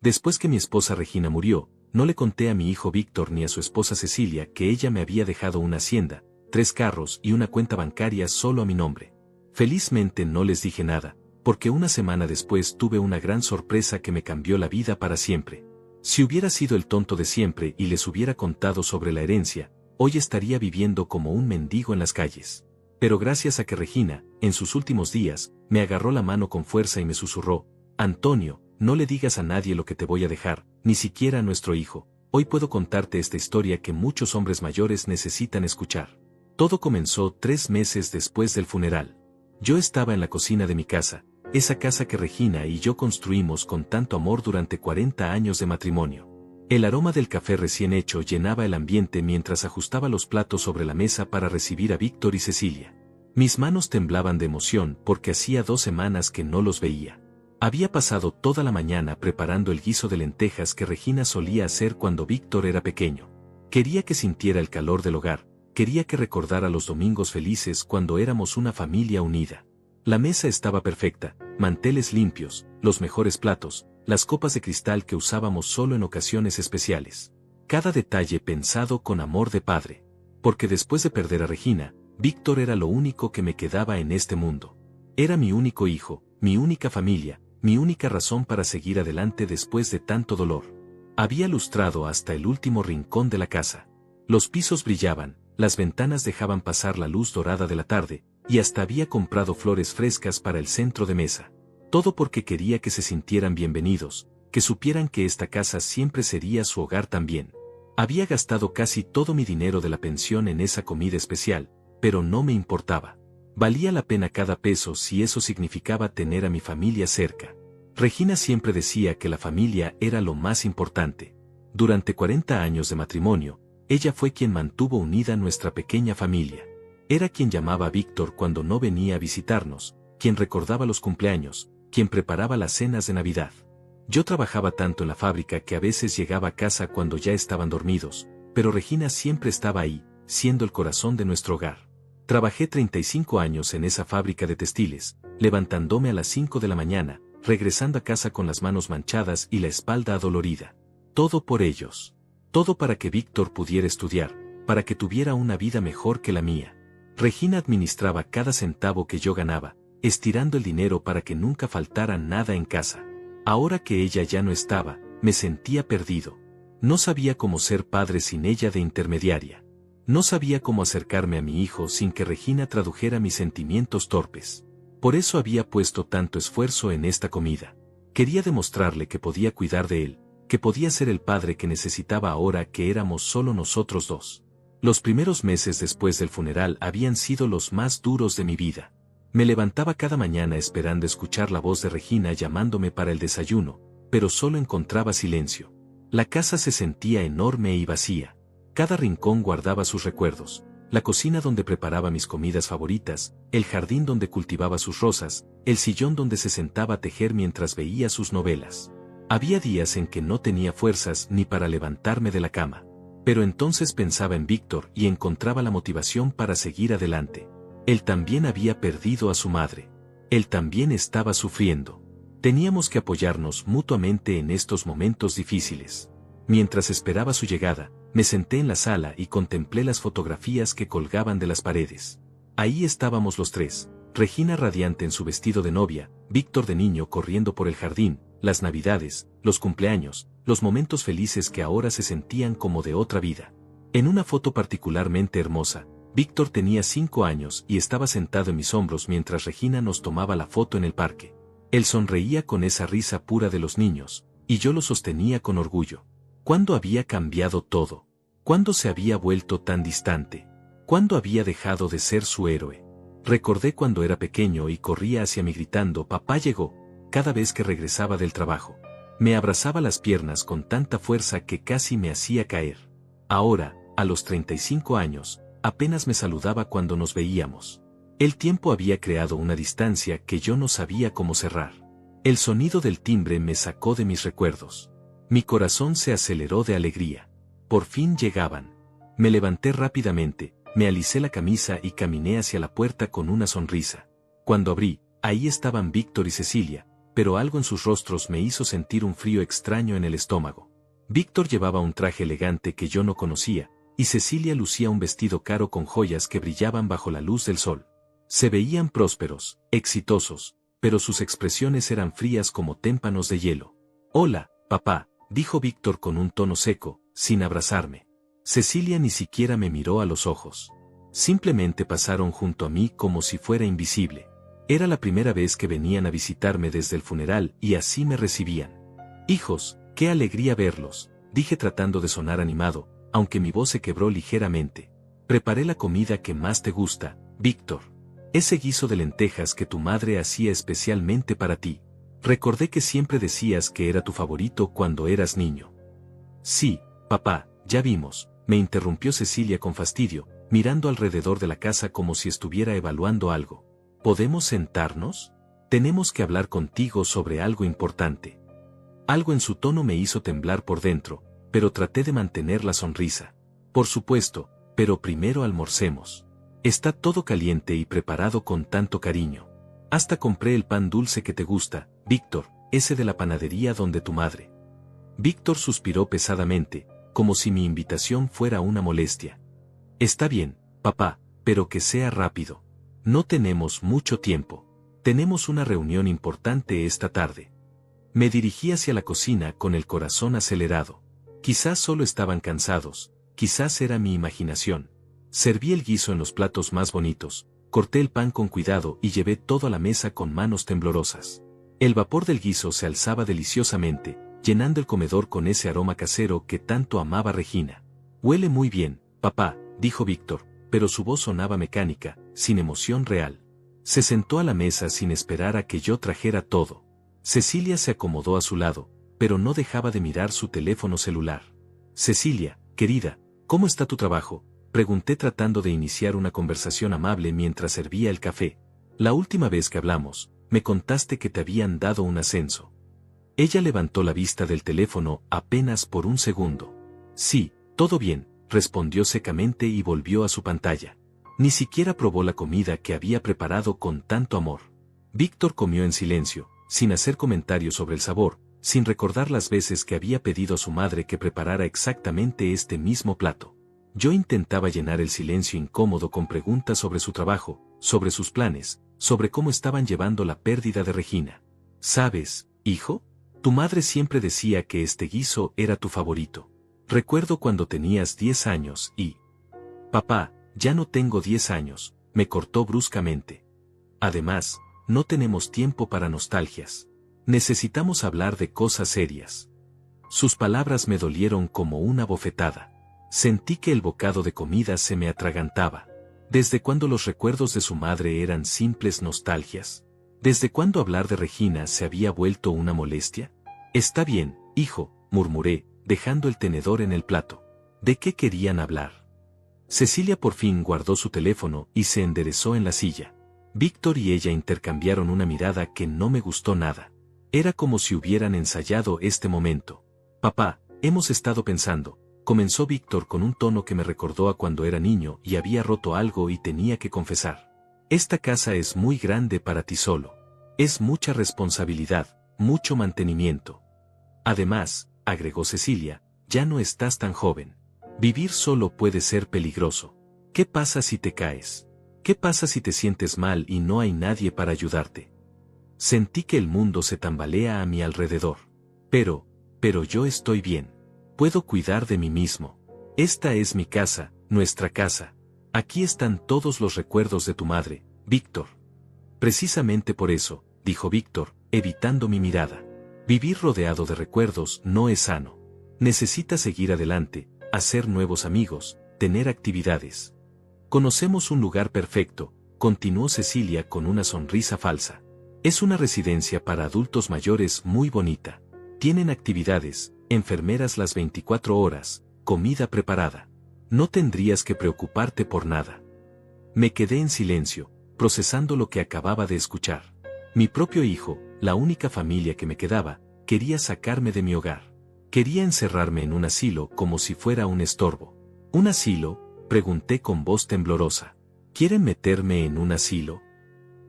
Después que mi esposa Regina murió, no le conté a mi hijo Víctor ni a su esposa Cecilia que ella me había dejado una hacienda, 3 carros y una cuenta bancaria solo a mi nombre. Felizmente no les dije nada, porque una semana después tuve una gran sorpresa que me cambió la vida para siempre. Si hubiera sido el tonto de siempre y les hubiera contado sobre la herencia, hoy estaría viviendo como un mendigo en las calles. Pero gracias a que Regina, en sus últimos días, me agarró la mano con fuerza y me susurró: Antonio, no le digas a nadie lo que te voy a dejar, ni siquiera a nuestro hijo. Hoy puedo contarte esta historia que muchos hombres mayores necesitan escuchar. Todo comenzó 3 meses después del funeral. Yo estaba en la cocina de mi casa, esa casa que Regina y yo construimos con tanto amor durante 40 años de matrimonio. El aroma del café recién hecho llenaba el ambiente mientras ajustaba los platos sobre la mesa para recibir a Víctor y Cecilia. Mis manos temblaban de emoción porque hacía 2 semanas que no los veía. Había pasado toda la mañana preparando el guiso de lentejas que Regina solía hacer cuando Víctor era pequeño. Quería que sintiera el calor del hogar, quería que recordara los domingos felices cuando éramos una familia unida. La mesa estaba perfecta, manteles limpios, los mejores platos, las copas de cristal que usábamos solo en ocasiones especiales. Cada detalle pensado con amor de padre. Porque después de perder a Regina, Víctor era lo único que me quedaba en este mundo. Era mi único hijo, mi única familia, mi única razón para seguir adelante después de tanto dolor. Había lustrado hasta el último rincón de la casa. Los pisos brillaban, las ventanas dejaban pasar la luz dorada de la tarde, y hasta había comprado flores frescas para el centro de mesa. Todo porque quería que se sintieran bienvenidos, que supieran que esta casa siempre sería su hogar también. Había gastado casi todo mi dinero de la pensión en esa comida especial, pero no me importaba. Valía la pena cada peso si eso significaba tener a mi familia cerca. Regina siempre decía que la familia era lo más importante. Durante 40 años de matrimonio, ella fue quien mantuvo unida nuestra pequeña familia. Era quien llamaba a Víctor cuando no venía a visitarnos, quien recordaba los cumpleaños, quien preparaba las cenas de Navidad. Yo trabajaba tanto en la fábrica que a veces llegaba a casa cuando ya estaban dormidos, pero Regina siempre estaba ahí, siendo el corazón de nuestro hogar. Trabajé 35 años en esa fábrica de textiles, levantándome a las 5 de la mañana, regresando a casa con las manos manchadas y la espalda adolorida. Todo por ellos. Todo para que Víctor pudiera estudiar, para que tuviera una vida mejor que la mía. Regina administraba cada centavo que yo ganaba, estirando el dinero para que nunca faltara nada en casa. Ahora que ella ya no estaba, me sentía perdido. No sabía cómo ser padre sin ella de intermediaria. No sabía cómo acercarme a mi hijo sin que Regina tradujera mis sentimientos torpes. Por eso había puesto tanto esfuerzo en esta comida. Quería demostrarle que podía cuidar de él, que podía ser el padre que necesitaba ahora que éramos solo nosotros dos. Los primeros meses después del funeral habían sido los más duros de mi vida. Me levantaba cada mañana esperando escuchar la voz de Regina llamándome para el desayuno, pero solo encontraba silencio. La casa se sentía enorme y vacía. Cada rincón guardaba sus recuerdos. La cocina donde preparaba mis comidas favoritas, el jardín donde cultivaba sus rosas, el sillón donde se sentaba a tejer mientras veía sus novelas. Había días en que no tenía fuerzas ni para levantarme de la cama. Pero entonces pensaba en Víctor y encontraba la motivación para seguir adelante. Él también había perdido a su madre. Él también estaba sufriendo. Teníamos que apoyarnos mutuamente en estos momentos difíciles. Mientras esperaba su llegada, me senté en la sala y contemplé las fotografías que colgaban de las paredes. Ahí estábamos los tres, Regina radiante en su vestido de novia, Víctor de niño corriendo por el jardín, las navidades, los cumpleaños, los momentos felices que ahora se sentían como de otra vida. En una foto particularmente hermosa, Víctor tenía 5 años y estaba sentado en mis hombros mientras Regina nos tomaba la foto en el parque. Él sonreía con esa risa pura de los niños, y yo lo sostenía con orgullo. ¿Cuándo había cambiado todo? ¿Cuándo se había vuelto tan distante? ¿Cuándo había dejado de ser su héroe? Recordé cuando era pequeño y corría hacia mí gritando «Papá llegó», cada vez que regresaba del trabajo. Me abrazaba las piernas con tanta fuerza que casi me hacía caer. Ahora, a los 35 años, apenas me saludaba cuando nos veíamos. El tiempo había creado una distancia que yo no sabía cómo cerrar. El sonido del timbre me sacó de mis recuerdos. Mi corazón se aceleró de alegría. Por fin llegaban. Me levanté rápidamente, me alicé la camisa y caminé hacia la puerta con una sonrisa. Cuando abrí, ahí estaban Víctor y Cecilia, pero algo en sus rostros me hizo sentir un frío extraño en el estómago. Víctor llevaba un traje elegante que yo no conocía, y Cecilia lucía un vestido caro con joyas que brillaban bajo la luz del sol. Se veían prósperos, exitosos, pero sus expresiones eran frías como témpanos de hielo. «Hola, papá», dijo Víctor con un tono seco, sin abrazarme. Cecilia ni siquiera me miró a los ojos. Simplemente pasaron junto a mí como si fuera invisible. Era la primera vez que venían a visitarme desde el funeral y así me recibían. «Hijos, qué alegría verlos», dije tratando de sonar animado, aunque mi voz se quebró ligeramente. «Preparé la comida que más te gusta, Víctor. Ese guiso de lentejas que tu madre hacía especialmente para ti. Recordé que siempre decías que era tu favorito cuando eras niño». «Sí, papá, ya vimos», me interrumpió Cecilia con fastidio, mirando alrededor de la casa como si estuviera evaluando algo. «¿Podemos sentarnos? Tenemos que hablar contigo sobre algo importante». Algo en su tono me hizo temblar por dentro, pero traté de mantener la sonrisa. «Por supuesto, pero primero almorcemos. Está todo caliente y preparado con tanto cariño. Hasta compré el pan dulce que te gusta, Víctor, ese de la panadería donde tu madre». Víctor suspiró pesadamente, como si mi invitación fuera una molestia. «Está bien, papá, pero que sea rápido. No tenemos mucho tiempo. Tenemos una reunión importante esta tarde». Me dirigí hacia la cocina con el corazón acelerado. Quizás solo estaban cansados, quizás era mi imaginación. Serví el guiso en los platos más bonitos, corté el pan con cuidado y llevé todo a la mesa con manos temblorosas. El vapor del guiso se alzaba deliciosamente, llenando el comedor con ese aroma casero que tanto amaba Regina. «Huele muy bien, papá», dijo Víctor, pero su voz sonaba mecánica, sin emoción real. Se sentó a la mesa sin esperar a que yo trajera todo. Cecilia se acomodó a su lado, pero no dejaba de mirar su teléfono celular. «Cecilia, querida, ¿cómo está tu trabajo?», pregunté tratando de iniciar una conversación amable mientras servía el café. «La última vez que hablamos, me contaste que te habían dado un ascenso». Ella levantó la vista del teléfono apenas por un segundo. «Sí, todo bien», respondió secamente y volvió a su pantalla. Ni siquiera probó la comida que había preparado con tanto amor. Víctor comió en silencio, sin hacer comentarios sobre el sabor, sin recordar las veces que había pedido a su madre que preparara exactamente este mismo plato. Yo intentaba llenar el silencio incómodo con preguntas sobre su trabajo, sobre sus planes, sobre cómo estaban llevando la pérdida de Regina. «¿Sabes, hijo? Tu madre siempre decía que este guiso era tu favorito. Recuerdo cuando tenías 10 años y...». «Papá, ya no tengo 10 años», me cortó bruscamente. «Además, no tenemos tiempo para nostalgias. Necesitamos hablar de cosas serias». Sus palabras me dolieron como una bofetada. Sentí que el bocado de comida se me atragantaba. ¿Desde cuándo los recuerdos de su madre eran simples nostalgias? ¿Desde cuándo hablar de Regina se había vuelto una molestia? «Está bien, hijo», murmuré, dejando el tenedor en el plato. ¿De qué querían hablar? Cecilia por fin guardó su teléfono y se enderezó en la silla. Víctor y ella intercambiaron una mirada que no me gustó nada. Era como si hubieran ensayado este momento. «Papá, hemos estado pensando», comenzó Víctor con un tono que me recordó a cuando era niño y había roto algo y tenía que confesar. «Esta casa es muy grande para ti solo. Es mucha responsabilidad, mucho mantenimiento. Además», agregó Cecilia, «ya no estás tan joven. Vivir solo puede ser peligroso. ¿Qué pasa si te caes? ¿Qué pasa si te sientes mal y no hay nadie para ayudarte?». Sentí que el mundo se tambalea a mi alrededor. Pero yo estoy bien. Puedo cuidar de mí mismo. Esta es mi casa, nuestra casa. Aquí están todos los recuerdos de tu madre, Víctor». «Precisamente por eso», dijo Víctor, evitando mi mirada. «Vivir rodeado de recuerdos no es sano. Necesitas seguir adelante, hacer nuevos amigos, tener actividades». «Conocemos un lugar perfecto», continuó Cecilia con una sonrisa falsa. «Es una residencia para adultos mayores muy bonita. Tienen actividades, enfermeras las 24 horas, comida preparada. No tendrías que preocuparte por nada». Me quedé en silencio, procesando lo que acababa de escuchar. Mi propio hijo, la única familia que me quedaba, quería sacarme de mi hogar. Quería encerrarme en un asilo como si fuera un estorbo. «¿Un asilo?», pregunté con voz temblorosa. «¿Quieren meterme en un asilo?».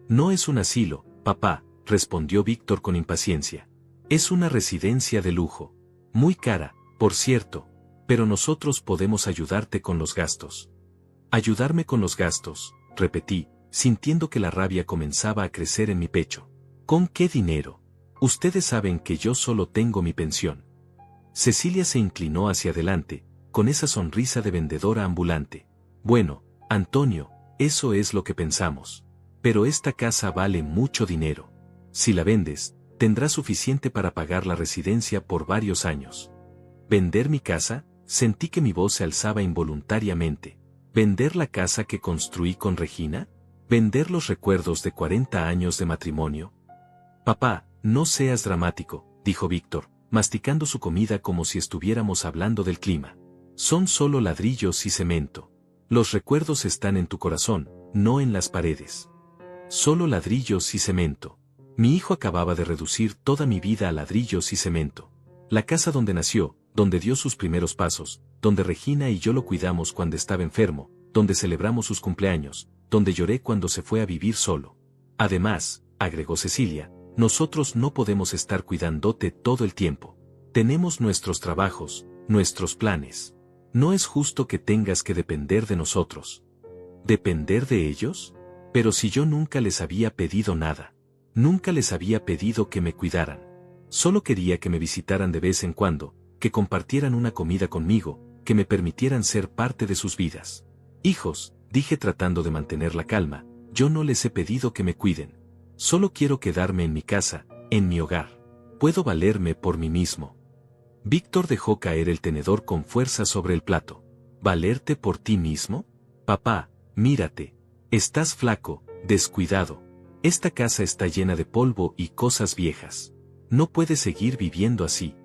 «No es un asilo, papá», respondió Víctor con impaciencia. Es una residencia de lujo. Muy cara, por cierto, pero nosotros podemos ayudarte con los gastos. Ayudarme con los gastos, repetí, sintiendo que la rabia comenzaba a crecer en mi pecho. ¿Con qué dinero? Ustedes saben que yo solo tengo mi pensión. Cecilia se inclinó hacia adelante, con esa sonrisa de vendedora ambulante. Bueno, Antonio, eso es lo que pensamos. Pero esta casa vale mucho dinero. Si la vendes, tendrás suficiente para pagar la residencia por varios años. ¿Vender mi casa? Sentí que mi voz se alzaba involuntariamente. ¿Vender la casa que construí con Regina? ¿Vender los recuerdos de 40 años de matrimonio? Papá, no seas dramático, dijo Víctor, masticando su comida como si estuviéramos hablando del clima. Son solo ladrillos y cemento. Los recuerdos están en tu corazón, no en las paredes. Solo ladrillos y cemento. Mi hijo acababa de reducir toda mi vida a ladrillos y cemento. La casa donde nació, donde dio sus primeros pasos, donde Regina y yo lo cuidamos cuando estaba enfermo, donde celebramos sus cumpleaños, donde lloré cuando se fue a vivir solo. Además, agregó Cecilia, nosotros no podemos estar cuidándote todo el tiempo. Tenemos nuestros trabajos, nuestros planes. No es justo que tengas que depender de nosotros. ¿Depender de ellos? Pero si yo nunca les había pedido nada. Nunca les había pedido que me cuidaran. Solo quería que me visitaran de vez en cuando, que compartieran una comida conmigo, que me permitieran ser parte de sus vidas. Hijos, dije tratando de mantener la calma, yo no les he pedido que me cuiden. Solo quiero quedarme en mi casa, en mi hogar. Puedo valerme por mí mismo. Víctor dejó caer el tenedor con fuerza sobre el plato. ¿Valerte por ti mismo? Papá, mírate. Estás flaco, descuidado. Esta casa está llena de polvo y cosas viejas. No puedes seguir viviendo así.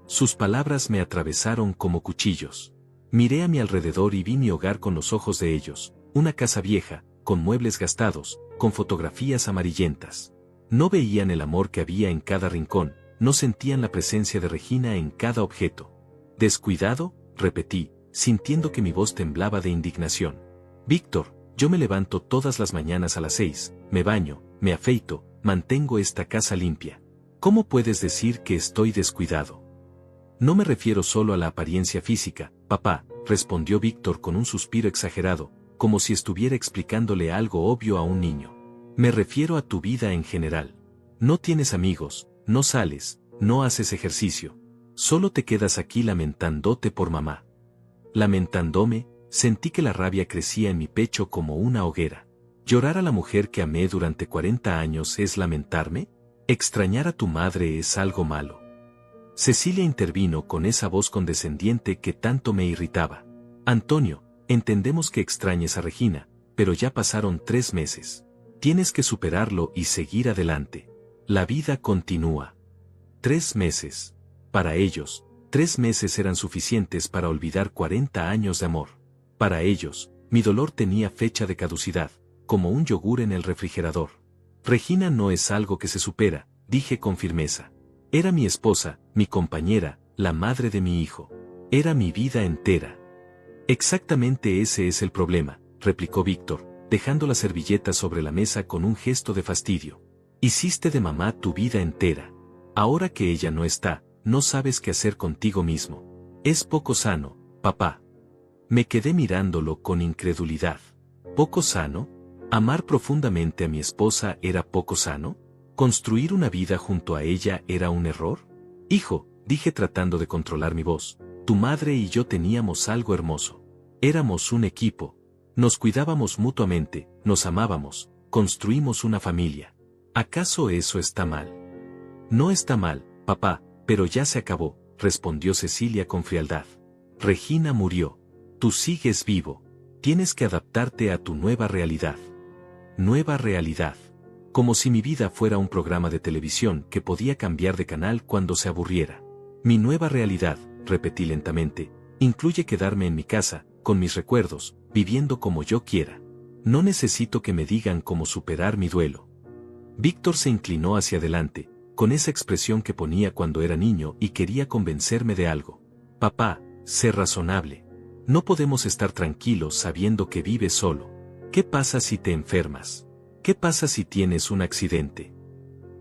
Sus palabras me atravesaron como cuchillos. Miré a mi alrededor y vi mi hogar con los ojos de ellos, una casa vieja, con muebles gastados, con fotografías amarillentas. No veían el amor que había en cada rincón, no sentían la presencia de Regina en cada objeto. ¿Descuidado? Repetí, sintiendo que mi voz temblaba de indignación. Víctor, yo me levanto todas las mañanas a las 6, me baño, me afeito, mantengo esta casa limpia. ¿Cómo puedes decir que estoy descuidado? No me refiero solo a la apariencia física, papá, respondió Víctor con un suspiro exagerado, como si estuviera explicándole algo obvio a un niño. Me refiero a tu vida en general. No tienes amigos, no sales, no haces ejercicio. Solo te quedas aquí lamentándote por mamá. Lamentándome, sentí que la rabia crecía en mi pecho como una hoguera. ¿Llorar a la mujer que amé durante 40 años es lamentarme? ¿Extrañar a tu madre es algo malo? Cecilia intervino con esa voz condescendiente que tanto me irritaba. Antonio, entendemos que extrañes a Regina, pero ya pasaron 3 meses. Tienes que superarlo y seguir adelante. La vida continúa. 3 meses. Para ellos, 3 meses eran suficientes para olvidar 40 años de amor. Para ellos, mi dolor tenía fecha de caducidad, como un yogur en el refrigerador. Regina no es algo que se supera, dije con firmeza. Era mi esposa, mi compañera, la madre de mi hijo. Era mi vida entera. Exactamente ese es el problema, replicó Víctor, dejando la servilleta sobre la mesa con un gesto de fastidio. Hiciste de mamá tu vida entera. Ahora que ella no está, no sabes qué hacer contigo mismo. Es poco sano, papá. Me quedé mirándolo con incredulidad. ¿Poco sano? ¿Amar profundamente a mi esposa era poco sano? ¿Construir una vida junto a ella era un error? Hijo, dije tratando de controlar mi voz, tu madre y yo teníamos algo hermoso. Éramos un equipo. Nos cuidábamos mutuamente, nos amábamos, construimos una familia. ¿Acaso eso está mal? No está mal, papá, pero ya se acabó, respondió Cecilia con frialdad. Regina murió. Tú sigues vivo. Tienes que adaptarte a tu nueva realidad. Nueva realidad. Como si mi vida fuera un programa de televisión que podía cambiar de canal cuando se aburriera. Mi nueva realidad, repetí lentamente, incluye quedarme en mi casa, con mis recuerdos, viviendo como yo quiera. No necesito que me digan cómo superar mi duelo. Víctor se inclinó hacia adelante, con esa expresión que ponía cuando era niño y quería convencerme de algo. Papá, sé razonable. No podemos estar tranquilos sabiendo que vives solo. ¿Qué pasa si te enfermas? ¿Qué pasa si tienes un accidente?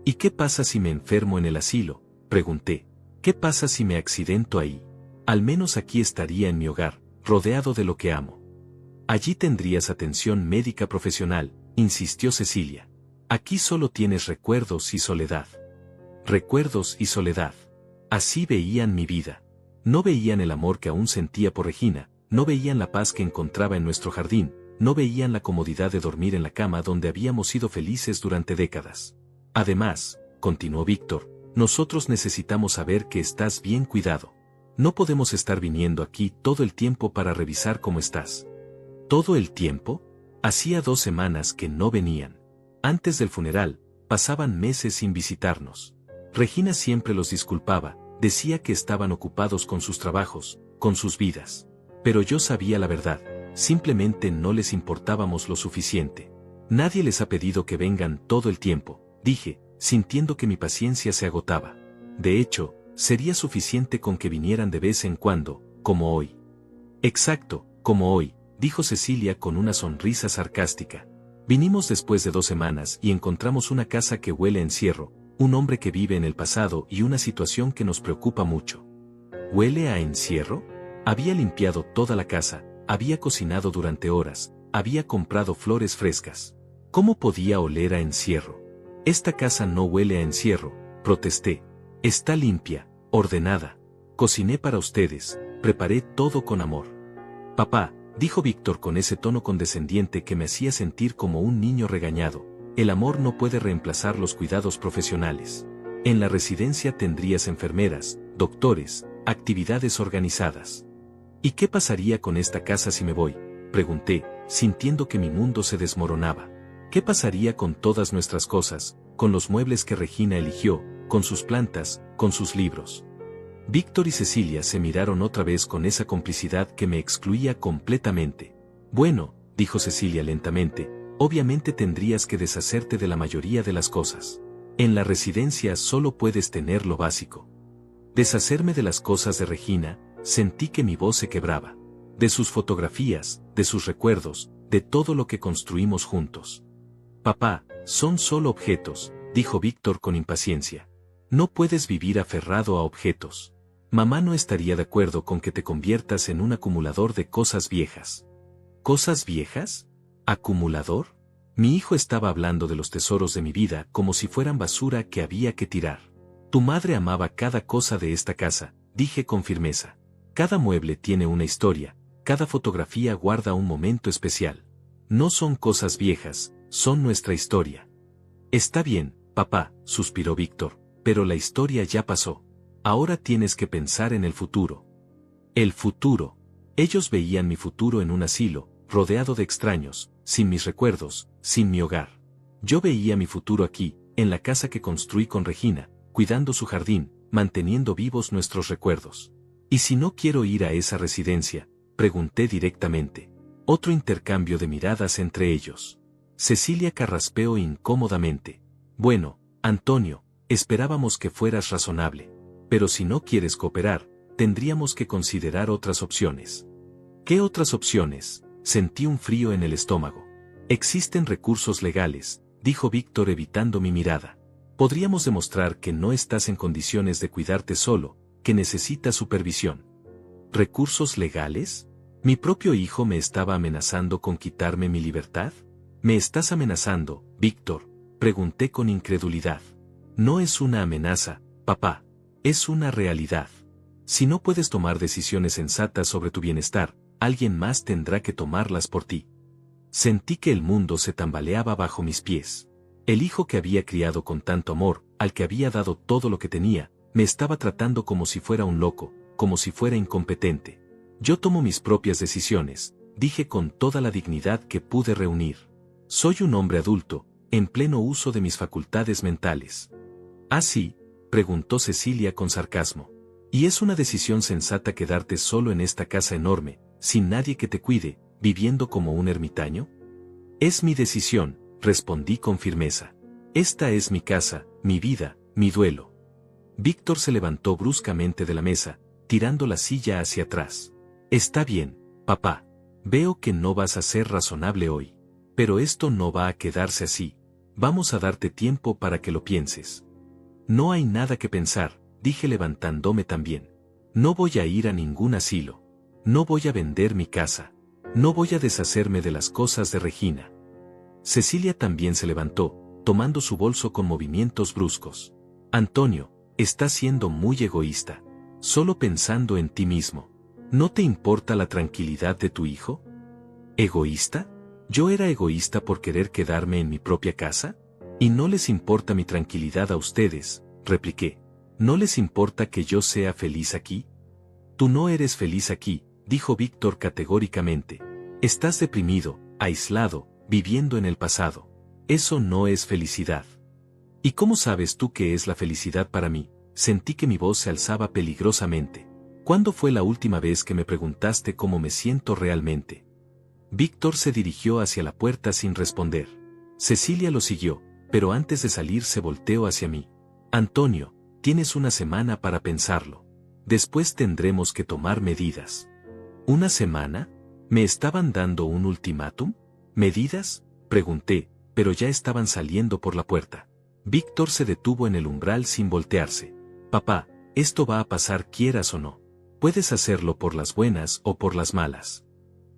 ¿Y qué pasa si me enfermo en el asilo?, pregunté. ¿Qué pasa si me accidento ahí? Al menos aquí estaría en mi hogar, rodeado de lo que amo. Allí tendrías atención médica profesional, insistió Cecilia. Aquí solo tienes recuerdos y soledad. Recuerdos y soledad. Así veían mi vida. No veían el amor que aún sentía por Regina, no veían la paz que encontraba en nuestro jardín, no veían la comodidad de dormir en la cama donde habíamos sido felices durante décadas. Además, continuó Víctor, nosotros necesitamos saber que estás bien cuidado. No podemos estar viniendo aquí todo el tiempo para revisar cómo estás. ¿Todo el tiempo? Hacía 2 semanas que no venían. Antes del funeral, pasaban meses sin visitarnos. Regina siempre los disculpaba, decía que estaban ocupados con sus trabajos, con sus vidas. Pero yo sabía la verdad, simplemente no les importábamos lo suficiente. Nadie les ha pedido que vengan todo el tiempo, dije, sintiendo que mi paciencia se agotaba. De hecho, sería suficiente con que vinieran de vez en cuando, como hoy. Exacto, como hoy, dijo Cecilia con una sonrisa sarcástica. Vinimos después de 2 semanas y encontramos una casa que huele a encierro, un hombre que vive en el pasado y una situación que nos preocupa mucho. ¿Huele a encierro? Había limpiado toda la casa, había cocinado durante horas, había comprado flores frescas. ¿Cómo podía oler a encierro? Esta casa no huele a encierro, protesté. Está limpia, ordenada. Cociné para ustedes, preparé todo con amor. Papá, dijo Víctor con ese tono condescendiente que me hacía sentir como un niño regañado, el amor no puede reemplazar los cuidados profesionales. En la residencia tendrías enfermeras, doctores, actividades organizadas. ¿Y qué pasaría con esta casa si me voy?, pregunté, sintiendo que mi mundo se desmoronaba. ¿Qué pasaría con todas nuestras cosas, con los muebles que Regina eligió, con sus plantas, con sus libros? Víctor y Cecilia se miraron otra vez con esa complicidad que me excluía completamente. Bueno, dijo Cecilia lentamente, obviamente tendrías que deshacerte de la mayoría de las cosas. En la residencia solo puedes tener lo básico. Deshacerme de las cosas de Regina, sentí que mi voz se quebraba. De sus fotografías, de sus recuerdos, de todo lo que construimos juntos. Papá, son solo objetos, dijo Víctor con impaciencia. No puedes vivir aferrado a objetos. Mamá no estaría de acuerdo con que te conviertas en un acumulador de cosas viejas. ¿Cosas viejas? ¿Acumulador? Mi hijo estaba hablando de los tesoros de mi vida como si fueran basura que había que tirar. Tu madre amaba cada cosa de esta casa, dije con firmeza. Cada mueble tiene una historia, cada fotografía guarda un momento especial. No son cosas viejas, son nuestra historia. Está bien, papá, suspiró Víctor, pero la historia ya pasó. Ahora tienes que pensar en el futuro. El futuro. Ellos veían mi futuro en un asilo, rodeado de extraños, sin mis recuerdos, sin mi hogar. Yo veía mi futuro aquí, en la casa que construí con Regina, cuidando su jardín, manteniendo vivos nuestros recuerdos. ¿Y si no quiero ir a esa residencia?, pregunté directamente. Otro intercambio de miradas entre ellos. Cecilia carraspeó incómodamente. Bueno, Antonio, esperábamos que fueras razonable. Pero si no quieres cooperar, tendríamos que considerar otras opciones. ¿Qué otras opciones? Sentí un frío en el estómago. Existen recursos legales, dijo Víctor evitando mi mirada. Podríamos demostrar que no estás en condiciones de cuidarte solo, que necesitas supervisión. ¿Recursos legales? ¿Mi propio hijo me estaba amenazando con quitarme mi libertad? ¿Me estás amenazando, Víctor?, pregunté con incredulidad. No es una amenaza, papá. Es una realidad. Si no puedes tomar decisiones sensatas sobre tu bienestar, alguien más tendrá que tomarlas por ti. Sentí que el mundo se tambaleaba bajo mis pies. El hijo que había criado con tanto amor, al que había dado todo lo que tenía, me estaba tratando como si fuera un loco, como si fuera incompetente. Yo tomo mis propias decisiones, dije con toda la dignidad que pude reunir. Soy un hombre adulto, en pleno uso de mis facultades mentales. ¿Ah, sí?, preguntó Cecilia con sarcasmo. ¿Y es una decisión sensata quedarte solo en esta casa enorme, sin nadie que te cuide, viviendo como un ermitaño? Es mi decisión, respondí con firmeza. Esta es mi casa, mi vida, mi duelo. Víctor se levantó bruscamente de la mesa, tirando la silla hacia atrás. Está bien, papá. Veo que no vas a ser razonable hoy. Pero esto no va a quedarse así. Vamos a darte tiempo para que lo pienses. No hay nada que pensar, dije levantándome también. No voy a ir a ningún asilo. No voy a vender mi casa. No voy a deshacerme de las cosas de Regina. Cecilia también se levantó, tomando su bolso con movimientos bruscos. Antonio, estás siendo muy egoísta. Solo pensando en ti mismo. ¿No te importa la tranquilidad de tu hijo? ¿Egoísta? ¿Yo era egoísta por querer quedarme en mi propia casa? ¿Y no les importa mi tranquilidad a ustedes?, repliqué. ¿No les importa que yo sea feliz aquí? Tú no eres feliz aquí, dijo Víctor categóricamente. Estás deprimido, aislado, viviendo en el pasado. Eso no es felicidad. ¿Y cómo sabes tú qué es la felicidad para mí? Sentí que mi voz se alzaba peligrosamente. ¿Cuándo fue la última vez que me preguntaste cómo me siento realmente? Víctor se dirigió hacia la puerta sin responder. Cecilia lo siguió, pero antes de salir se volteó hacia mí. Antonio, tienes una semana para pensarlo. Después tendremos que tomar medidas. ¿Una semana? ¿Me estaban dando un ultimátum? ¿Medidas?, pregunté, pero ya estaban saliendo por la puerta. Víctor se detuvo en el umbral sin voltearse. Papá, esto va a pasar quieras o no. Puedes hacerlo por las buenas o por las malas.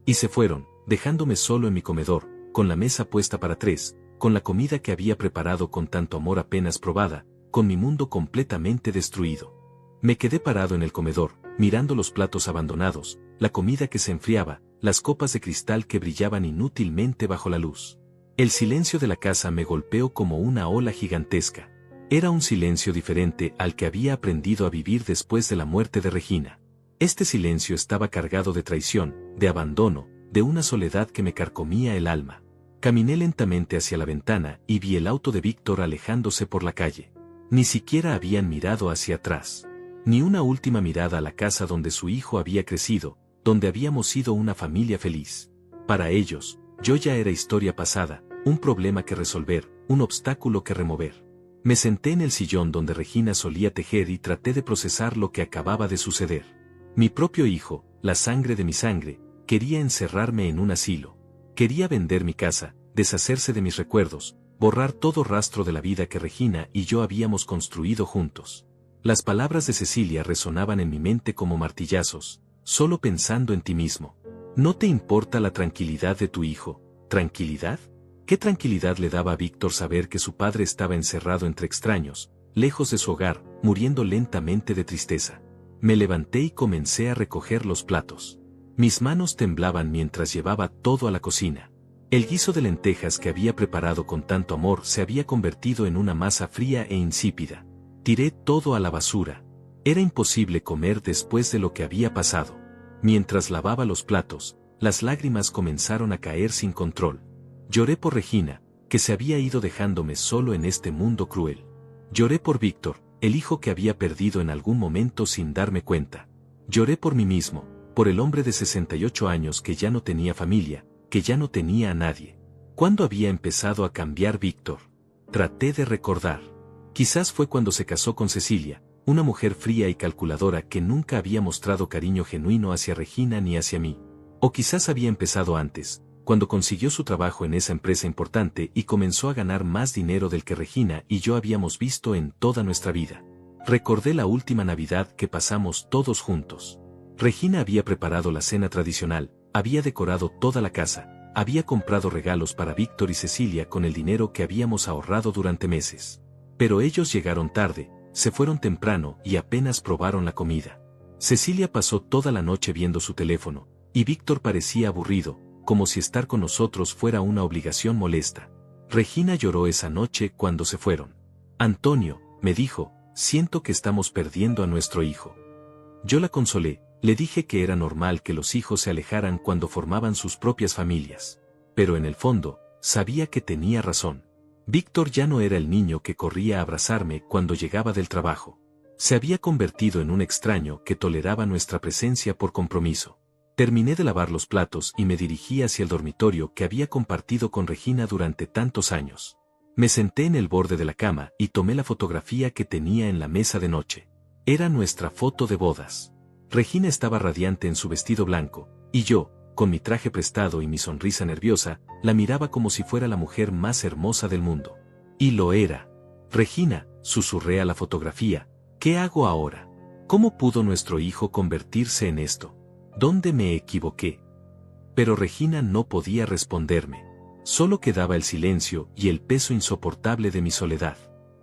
Y se fueron, dejándome solo en mi comedor, con la mesa puesta para tres, con la comida que había preparado con tanto amor apenas probada, con mi mundo completamente destruido. Me quedé parado en el comedor, mirando los platos abandonados, la comida que se enfriaba, las copas de cristal que brillaban inútilmente bajo la luz. El silencio de la casa me golpeó como una ola gigantesca. Era un silencio diferente al que había aprendido a vivir después de la muerte de Regina. Este silencio estaba cargado de traición, de abandono, de una soledad que me carcomía el alma. Caminé lentamente hacia la ventana y vi el auto de Víctor alejándose por la calle. Ni siquiera habían mirado hacia atrás. Ni una última mirada a la casa donde su hijo había crecido, donde habíamos sido una familia feliz. Para ellos, yo ya era historia pasada, un problema que resolver, un obstáculo que remover. Me senté en el sillón donde Regina solía tejer y traté de procesar lo que acababa de suceder. Mi propio hijo, la sangre de mi sangre, quería encerrarme en un asilo. Quería vender mi casa, deshacerse de mis recuerdos, borrar todo rastro de la vida que Regina y yo habíamos construido juntos. Las palabras de Cecilia resonaban en mi mente como martillazos, solo pensando en ti mismo. ¿No te importa la tranquilidad de tu hijo? ¿Tranquilidad? ¿Qué tranquilidad le daba a Víctor saber que su padre estaba encerrado entre extraños, lejos de su hogar, muriendo lentamente de tristeza? Me levanté y comencé a recoger los platos. Mis manos temblaban mientras llevaba todo a la cocina. El guiso de lentejas que había preparado con tanto amor se había convertido en una masa fría e insípida. Tiré todo a la basura. Era imposible comer después de lo que había pasado. Mientras lavaba los platos, las lágrimas comenzaron a caer sin control. Lloré por Regina, que se había ido dejándome solo en este mundo cruel. Lloré por Víctor, el hijo que había perdido en algún momento sin darme cuenta. Lloré por mí mismo, por el hombre de 68 años que ya no tenía familia, que ya no tenía a nadie. ¿Cuándo había empezado a cambiar Víctor? Traté de recordar. Quizás fue cuando se casó con Cecilia, una mujer fría y calculadora que nunca había mostrado cariño genuino hacia Regina ni hacia mí. O quizás había empezado antes, cuando consiguió su trabajo en esa empresa importante y comenzó a ganar más dinero del que Regina y yo habíamos visto en toda nuestra vida. Recordé la última Navidad que pasamos todos juntos. Regina había preparado la cena tradicional, había decorado toda la casa, había comprado regalos para Víctor y Cecilia con el dinero que habíamos ahorrado durante meses. Pero ellos llegaron tarde, se fueron temprano y apenas probaron la comida. Cecilia pasó toda la noche viendo su teléfono, y Víctor parecía aburrido, como si estar con nosotros fuera una obligación molesta. Regina lloró esa noche cuando se fueron. Antonio, me dijo, siento que estamos perdiendo a nuestro hijo. Yo la consolé, le dije que era normal que los hijos se alejaran cuando formaban sus propias familias. Pero en el fondo, sabía que tenía razón. Víctor ya no era el niño que corría a abrazarme cuando llegaba del trabajo. Se había convertido en un extraño que toleraba nuestra presencia por compromiso. Terminé de lavar los platos y me dirigí hacia el dormitorio que había compartido con Regina durante tantos años. Me senté en el borde de la cama y tomé la fotografía que tenía en la mesa de noche. Era nuestra foto de bodas. Regina estaba radiante en su vestido blanco, y yo, con mi traje prestado y mi sonrisa nerviosa, la miraba como si fuera la mujer más hermosa del mundo. Y lo era. Regina, susurré a la fotografía, ¿qué hago ahora? ¿Cómo pudo nuestro hijo convertirse en esto? ¿Dónde me equivoqué? Pero Regina no podía responderme. Solo quedaba el silencio y el peso insoportable de mi soledad.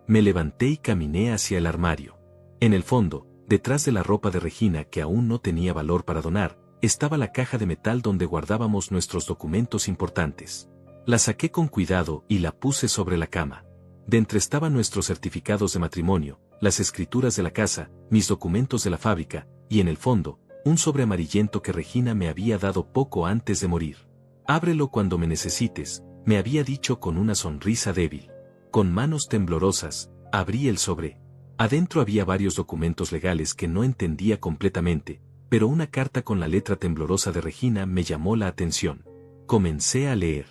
Me levanté y caminé hacia el armario. En el fondo, detrás de la ropa de Regina que aún no tenía valor para donar, estaba la caja de metal donde guardábamos nuestros documentos importantes. La saqué con cuidado y la puse sobre la cama. Dentro estaban nuestros certificados de matrimonio, las escrituras de la casa, mis documentos de la fábrica, y en el fondo, un sobre amarillento que Regina me había dado poco antes de morir. Ábrelo cuando me necesites, me había dicho con una sonrisa débil. Con manos temblorosas, abrí el sobre. Adentro había varios documentos legales que no entendía completamente, pero una carta con la letra temblorosa de Regina me llamó la atención. Comencé a leer.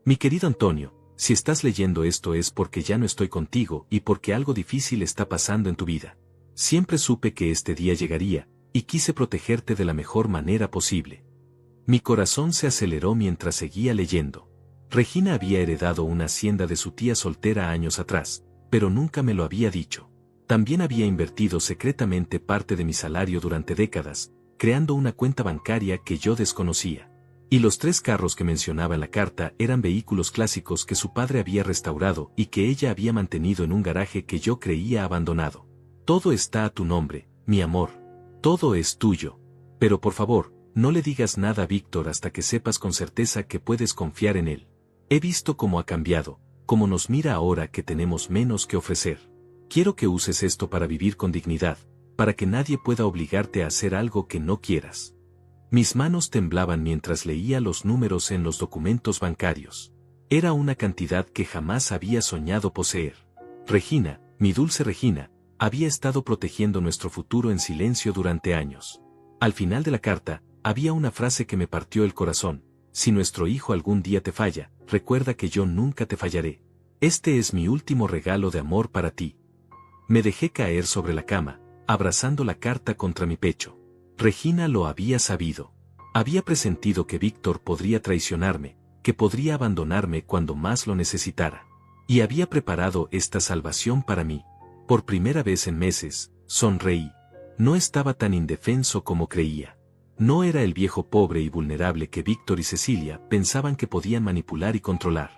Mi querido Antonio, si estás leyendo esto es porque ya no estoy contigo y porque algo difícil está pasando en tu vida. Siempre supe que este día llegaría, y quise protegerte de la mejor manera posible. Mi corazón se aceleró mientras seguía leyendo. Regina había heredado una hacienda de su tía soltera años atrás, pero nunca me lo había dicho. También había invertido secretamente parte de mi salario durante décadas, creando una cuenta bancaria que yo desconocía. Y los 3 carros que mencionaba en la carta eran vehículos clásicos que su padre había restaurado y que ella había mantenido en un garaje que yo creía abandonado. Todo está a tu nombre, mi amor. Todo es tuyo. Pero por favor, no le digas nada a Víctor hasta que sepas con certeza que puedes confiar en él. He visto cómo ha cambiado, cómo nos mira ahora que tenemos menos que ofrecer. Quiero que uses esto para vivir con dignidad, para que nadie pueda obligarte a hacer algo que no quieras. Mis manos temblaban mientras leía los números en los documentos bancarios. Era una cantidad que jamás había soñado poseer. Regina, mi dulce Regina, había estado protegiendo nuestro futuro en silencio durante años. Al final de la carta, había una frase que me partió el corazón. Si nuestro hijo algún día te falla, recuerda que yo nunca te fallaré. Este es mi último regalo de amor para ti. Me dejé caer sobre la cama, abrazando la carta contra mi pecho. Regina lo había sabido. Había presentido que Víctor podría traicionarme, que podría abandonarme cuando más lo necesitara. Y había preparado esta salvación para mí. Por primera vez en meses, sonreí. No estaba tan indefenso como creía. No era el viejo pobre y vulnerable que Víctor y Cecilia pensaban que podían manipular y controlar.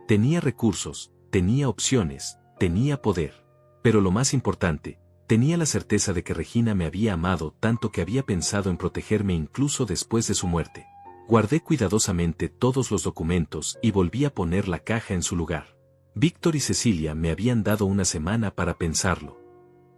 Tenía recursos, tenía opciones, tenía poder. Pero lo más importante, tenía la certeza de que Regina me había amado tanto que había pensado en protegerme incluso después de su muerte. Guardé cuidadosamente todos los documentos y volví a poner la caja en su lugar. Víctor y Cecilia me habían dado una semana para pensarlo.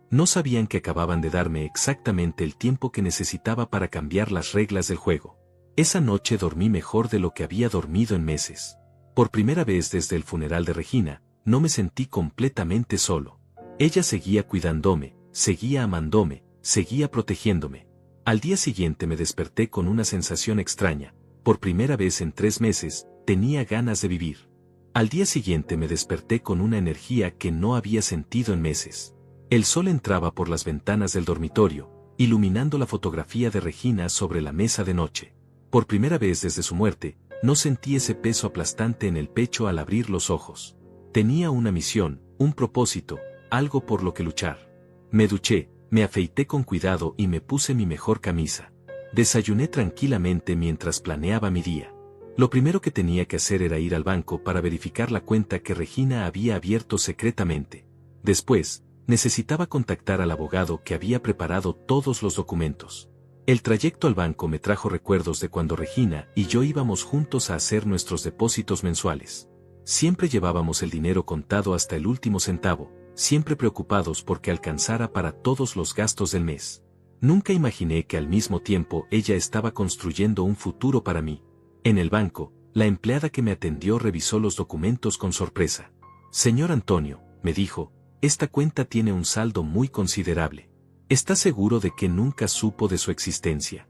No sabían que acababan de darme exactamente el tiempo que necesitaba para cambiar las reglas del juego. Esa noche dormí mejor de lo que había dormido en meses. Por primera vez desde el funeral de Regina, no me sentí completamente solo. Ella seguía cuidándome, seguía amándome, seguía protegiéndome. Al día siguiente me desperté con una sensación extraña. Por primera vez en 3 meses, tenía ganas de vivir. Al día siguiente me desperté con una energía que no había sentido en meses. El sol entraba por las ventanas del dormitorio, iluminando la fotografía de Regina sobre la mesa de noche. Por primera vez desde su muerte, no sentí ese peso aplastante en el pecho al abrir los ojos. Tenía una misión, un propósito, algo por lo que luchar. Me duché, me afeité con cuidado y me puse mi mejor camisa. Desayuné tranquilamente mientras planeaba mi día. Lo primero que tenía que hacer era ir al banco para verificar la cuenta que Regina había abierto secretamente. Después, necesitaba contactar al abogado que había preparado todos los documentos. El trayecto al banco me trajo recuerdos de cuando Regina y yo íbamos juntos a hacer nuestros depósitos mensuales. Siempre llevábamos el dinero contado hasta el último centavo, siempre preocupados porque alcanzara para todos los gastos del mes. Nunca imaginé que al mismo tiempo ella estaba construyendo un futuro para mí. En el banco, la empleada que me atendió revisó los documentos con sorpresa. Señor Antonio, me dijo, esta cuenta tiene un saldo muy considerable. ¿Está seguro de que nunca supo de su existencia?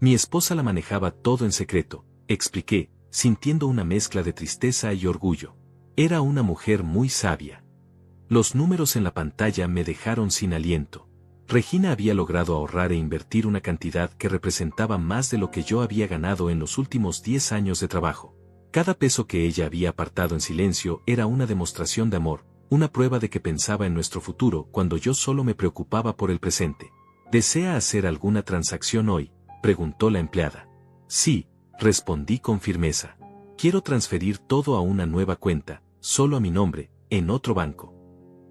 Mi esposa la manejaba todo en secreto, expliqué, sintiendo una mezcla de tristeza y orgullo. Era una mujer muy sabia. Los números en la pantalla me dejaron sin aliento. Regina había logrado ahorrar e invertir una cantidad que representaba más de lo que yo había ganado en los últimos 10 años de trabajo. Cada peso que ella había apartado en silencio era una demostración de amor, una prueba de que pensaba en nuestro futuro cuando yo solo me preocupaba por el presente. ¿Desea hacer alguna transacción hoy?, preguntó la empleada. Sí, respondí con firmeza. Quiero transferir todo a una nueva cuenta, solo a mi nombre, en otro banco.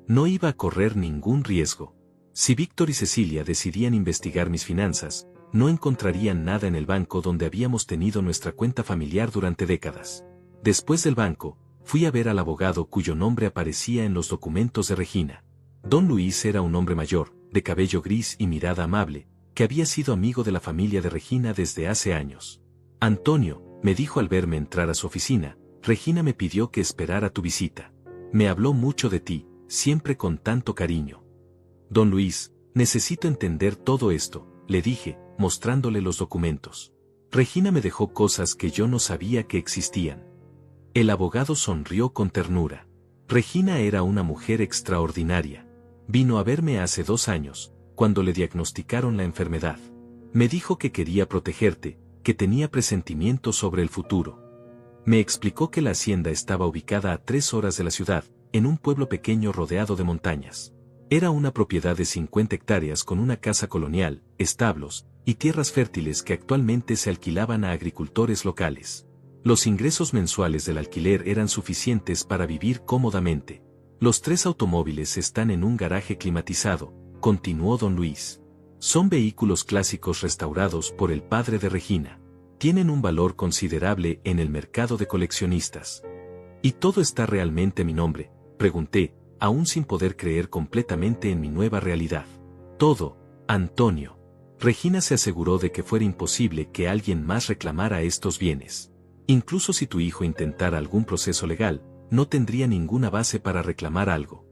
No iba a correr ningún riesgo. Si Víctor y Cecilia decidían investigar mis finanzas, no encontrarían nada en el banco donde habíamos tenido nuestra cuenta familiar durante décadas. Después del banco, fui a ver al abogado cuyo nombre aparecía en los documentos de Regina. Don Luis era un hombre mayor, de cabello gris y mirada amable, que había sido amigo de la familia de Regina desde hace años. Antonio, me dijo al verme entrar a su oficina, Regina me pidió que esperara tu visita. Me habló mucho de ti, siempre con tanto cariño. Don Luis, necesito entender todo esto, le dije, mostrándole los documentos. Regina me dejó cosas que yo no sabía que existían. El abogado sonrió con ternura. Regina era una mujer extraordinaria. Vino a verme hace 2 años, cuando le diagnosticaron la enfermedad. Me dijo que quería protegerte, que tenía presentimientos sobre el futuro. Me explicó que la hacienda estaba ubicada a 3 horas de la ciudad, en un pueblo pequeño rodeado de montañas. Era una propiedad de 50 hectáreas con una casa colonial, establos, y tierras fértiles que actualmente se alquilaban a agricultores locales. Los ingresos mensuales del alquiler eran suficientes para vivir cómodamente. Los 3 automóviles están en un garaje climatizado, continuó don Luis. Son vehículos clásicos restaurados por el padre de Regina. Tienen un valor considerable en el mercado de coleccionistas. ¿Y todo está realmente a mi nombre?, pregunté, aún sin poder creer completamente en mi nueva realidad. Todo, Antonio. Regina se aseguró de que fuera imposible que alguien más reclamara estos bienes. Incluso si tu hijo intentara algún proceso legal, no tendría ninguna base para reclamar algo.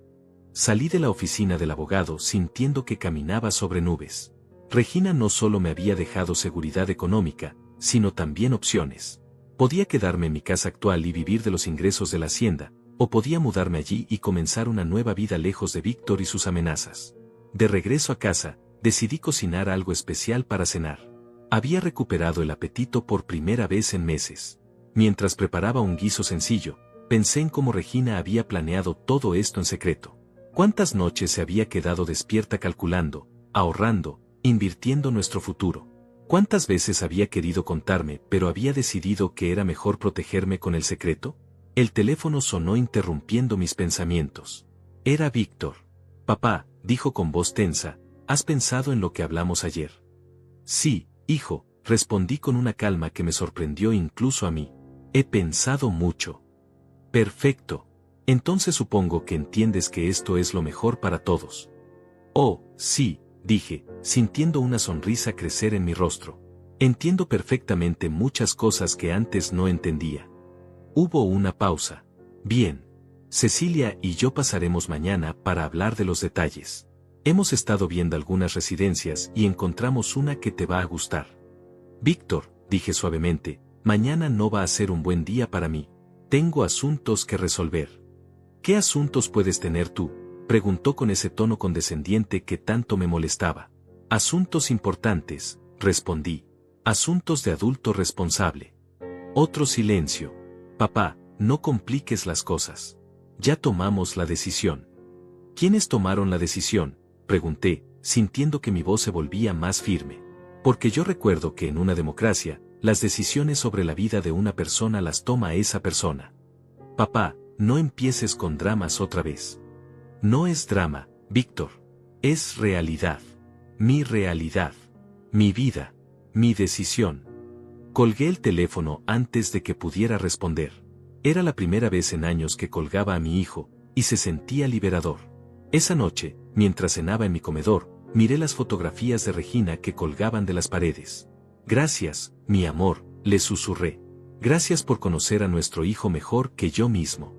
Salí de la oficina del abogado sintiendo que caminaba sobre nubes. Regina no solo me había dejado seguridad económica, sino también opciones. Podía quedarme en mi casa actual y vivir de los ingresos de la hacienda, o podía mudarme allí y comenzar una nueva vida lejos de Víctor y sus amenazas. De regreso a casa, decidí cocinar algo especial para cenar. Había recuperado el apetito por primera vez en meses. Mientras preparaba un guiso sencillo, pensé en cómo Regina había planeado todo esto en secreto. Cuántas noches se había quedado despierta calculando, ahorrando, invirtiendo nuestro futuro. Cuántas veces había querido contarme, pero había decidido que era mejor protegerme con el secreto. El teléfono sonó interrumpiendo mis pensamientos. Era Víctor. Papá, dijo con voz tensa, ¿has pensado en lo que hablamos ayer? Sí, hijo, respondí con una calma que me sorprendió incluso a mí. He pensado mucho. Perfecto. Entonces supongo que entiendes que esto es lo mejor para todos. Oh, sí, dije, sintiendo una sonrisa crecer en mi rostro. Entiendo perfectamente muchas cosas que antes no entendía. Hubo una pausa. Bien. Cecilia y yo pasaremos mañana para hablar de los detalles. Hemos estado viendo algunas residencias y encontramos una que te va a gustar. Víctor, dije suavemente, mañana no va a ser un buen día para mí. Tengo asuntos que resolver. ¿Qué asuntos puedes tener tú?, preguntó con ese tono condescendiente que tanto me molestaba. Asuntos importantes, respondí. Asuntos de adulto responsable. Otro silencio. Papá, no compliques las cosas. Ya tomamos la decisión. ¿Quiénes tomaron la decisión?, pregunté, sintiendo que mi voz se volvía más firme. Porque yo recuerdo que en una democracia, las decisiones sobre la vida de una persona las toma esa persona. Papá, no empieces con dramas otra vez. No es drama, Víctor. Es realidad. Mi realidad. Mi vida. Mi decisión. Colgué el teléfono antes de que pudiera responder. Era la primera vez en años que colgaba a mi hijo, y se sentía liberador. Esa noche, mientras cenaba en mi comedor, miré las fotografías de Regina que colgaban de las paredes. Gracias, mi amor, le susurré. Gracias por conocer a nuestro hijo mejor que yo mismo.